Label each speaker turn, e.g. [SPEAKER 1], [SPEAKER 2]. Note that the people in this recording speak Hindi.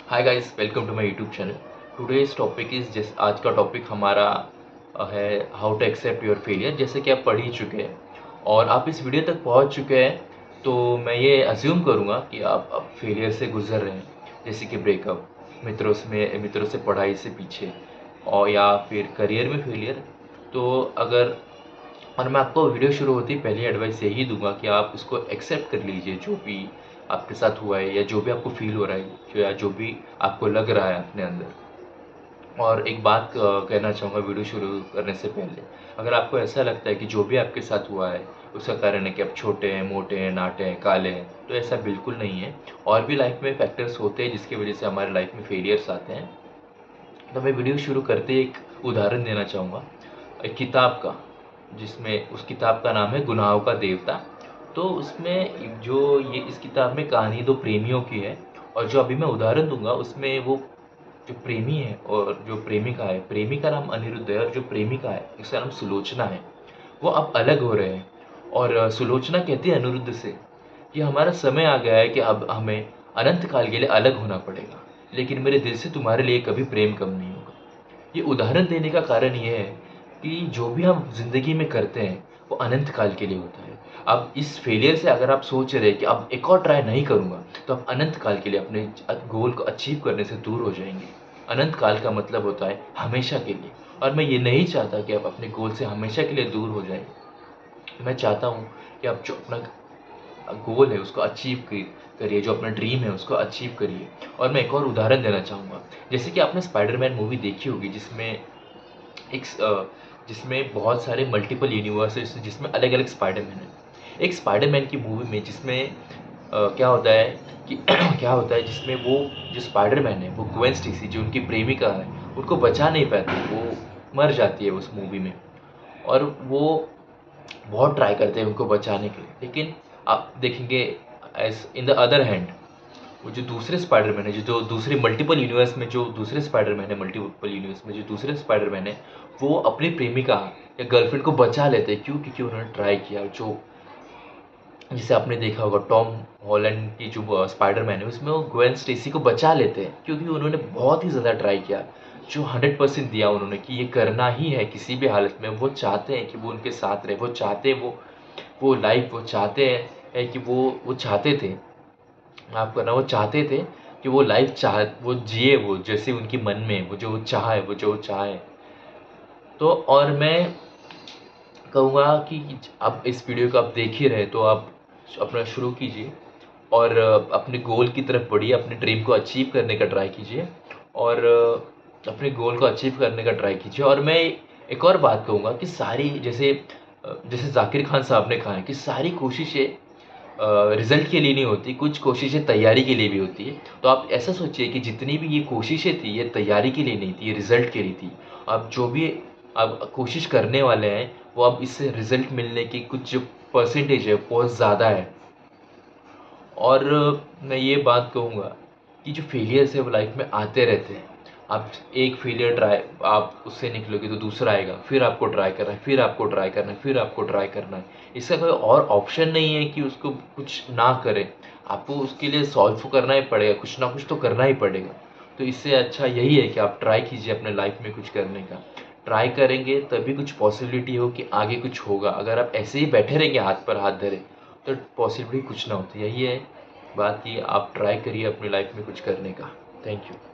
[SPEAKER 1] Hi guys, welcome to my YouTube channel. Today's topic is जिस आज का टॉपिक हमारा है how to accept your failure. जैसे कि आप पढ़ ही चुके हैं और आप इस वीडियो तक पहुंच चुके हैं, तो मैं ये अज्यूम करूंगा कि आप अब फेलियर से गुजर रहे हैं, जैसे कि ब्रेकअप, मित्रों से पढ़ाई से पीछे, और या फिर करियर में फेलियर। तो अगर और मैं आपको वीडियो शुरू होती ही पहली एडवाइस यही दूंगा कि आप उसको एक्सेप्ट कर लीजिए, जो भी आपके साथ हुआ है या जो भी आपको फील हो रहा है या जो भी आपको लग रहा है अपने अंदर। और एक बात कहना चाहूँगा वीडियो शुरू करने से पहले, अगर आपको ऐसा लगता है कि जो भी आपके साथ हुआ है उसका कारण है कि आप छोटे हैं, मोटे हैं, नाटे हैं, काले हैं, तो ऐसा बिल्कुल नहीं है। और भी लाइफ में फैक्टर्स होते हैं जिसकी वजह से हमारे लाइफ में फेलियर्स आते हैं। तो मैं वीडियो शुरू करते ही एक उदाहरण देना चाहूँगा, एक किताब का, जिसमें उस किताब का नाम है गुनाहों का देवता। तो उसमें जो ये इस किताब में कहानी दो प्रेमियों की है, और जो अभी मैं उदाहरण दूंगा उसमें वो जो प्रेमी है और जो प्रेमिका है, प्रेमी का नाम अनिरुद्ध है और जो प्रेमिका है उसका नाम सुलोचना है, वो अब अलग हो रहे हैं। और सुलोचना कहती है अनिरुद्ध से कि हमारा समय आ गया है कि अब हमें अनंत काल के लिए अलग होना पड़ेगा, लेकिन मेरे दिल से तुम्हारे लिए कभी प्रेम कम नहीं होगा। ये उदाहरण देने का कारण ये है कि जो भी हम ज़िंदगी में करते हैं वो अनंत काल के लिए होता है। अब इस फेलियर से अगर आप सोच रहे हैं कि अब एक और ट्राई नहीं करूँगा, तो आप अनंत काल के लिए अपने गोल को अचीव करने से दूर हो जाएंगे। अनंत काल का मतलब होता है हमेशा के लिए, और मैं ये नहीं चाहता कि आप अपने गोल से हमेशा के लिए दूर हो जाएं। मैं चाहता हूँ कि आप जो अपना गोल है उसको अचीव करिए, जो अपना ड्रीम है उसको अचीव करिए। और मैं एक और उदाहरण देना चाहूँगा, जैसे कि आपने स्पाइडरमैन मूवी देखी होगी, जिसमें बहुत सारे मल्टीपल यूनिवर्सेस, जिसमें अलग अलग स्पाइडरमैन हैं। एक स्पाइडरमैन की मूवी में जिसमें क्या होता है कि क्या होता है जिसमें वो जो स्पाइडरमैन है वो ग्वेन स्टेसी जो उनकी प्रेमिका है उनको बचा नहीं पाती, वो मर जाती है उस मूवी में। और वो बहुत ट्राई करते हैं उनको बचाने के लिए, लेकिन आप देखेंगे as in the other hand, वो जो दूसरे स्पाइडरमैन है, जो दूसरे मल्टीपल यूनिवर्स में जो दूसरे स्पाइडरमैन है, मल्टीपल यूनिवर्स में जो दूसरे स्पाइडरमैन है, वो अपनी प्रेमिका या गर्लफ्रेंड को बचा लेते हैं। क्यों? क्योंकि उन्होंने ट्राई किया। जो जिसे आपने देखा होगा टॉम हॉलैंड की जो स्पाइडरमैन है उसमें वो ग्वेन स्टेसी को बचा लेते हैं, क्योंकि उन्होंने बहुत ही ज़्यादा ट्राई किया, जो 100% दिया उन्होंने कि ये करना ही है किसी भी हालत में। वो चाहते हैं कि वो उनके साथ रहे, वो चाहते हैं वो लाइफ, वो चाहते हैं कि वो चाहते थे, माफ़ करना, वो चाहते थे कि वो लाइफ वो जिए, वो जैसे उनकी मन में वो जो चाहे। तो और मैं कहूँगा कि आप इस वीडियो को आप देख ही रहे, तो आप अपना शुरू कीजिए और अपने गोल की तरफ बढ़िए, अपने ड्रीम को अचीव करने का ट्राई कीजिए, और अपने गोल को अचीव करने का ट्राई कीजिए। और मैं एक और बात कहूँगा कि सारी जैसे जाकिर खान साहब ने कहा है कि सारी कोशिशें रिज़ल्ट के लिए नहीं होती, कुछ कोशिशें तैयारी के लिए भी होती है। तो आप ऐसा सोचिए कि जितनी भी ये कोशिशें थी, ये तैयारी के लिए नहीं थी, ये रिज़ल्ट के लिए थी। आप जो भी आप कोशिश करने वाले हैं, वो अब इससे रिज़ल्ट मिलने की कुछ जो परसेंटेज है बहुत ज़्यादा है। और मैं ये बात कहूँगा कि जो फेलियर्स है वो लाइफ में आते रहते हैं। आप एक फेलियर ट्राई, आप उससे निकलोगे तो दूसरा आएगा, फिर आपको ट्राई करना है, फिर आपको ट्राई करना है, फिर आपको ट्राई करना है। इसका कोई और ऑप्शन नहीं है कि उसको कुछ ना करें। आपको उसके लिए सॉल्व करना ही पड़ेगा, कुछ ना कुछ तो करना ही पड़ेगा। तो इससे अच्छा यही है कि आप ट्राई कीजिए अपने लाइफ में कुछ करने का। ट्राई करेंगे तभी कुछ पॉसिबिलिटी हो कि आगे कुछ होगा। अगर आप ऐसे ही बैठे रहेंगे हाथ पर हाथ धरे, तो पॉसिबिलिटी कुछ ना होती। यही है बात कि आप ट्राई करिए अपनी लाइफ में कुछ करने का। Thank you.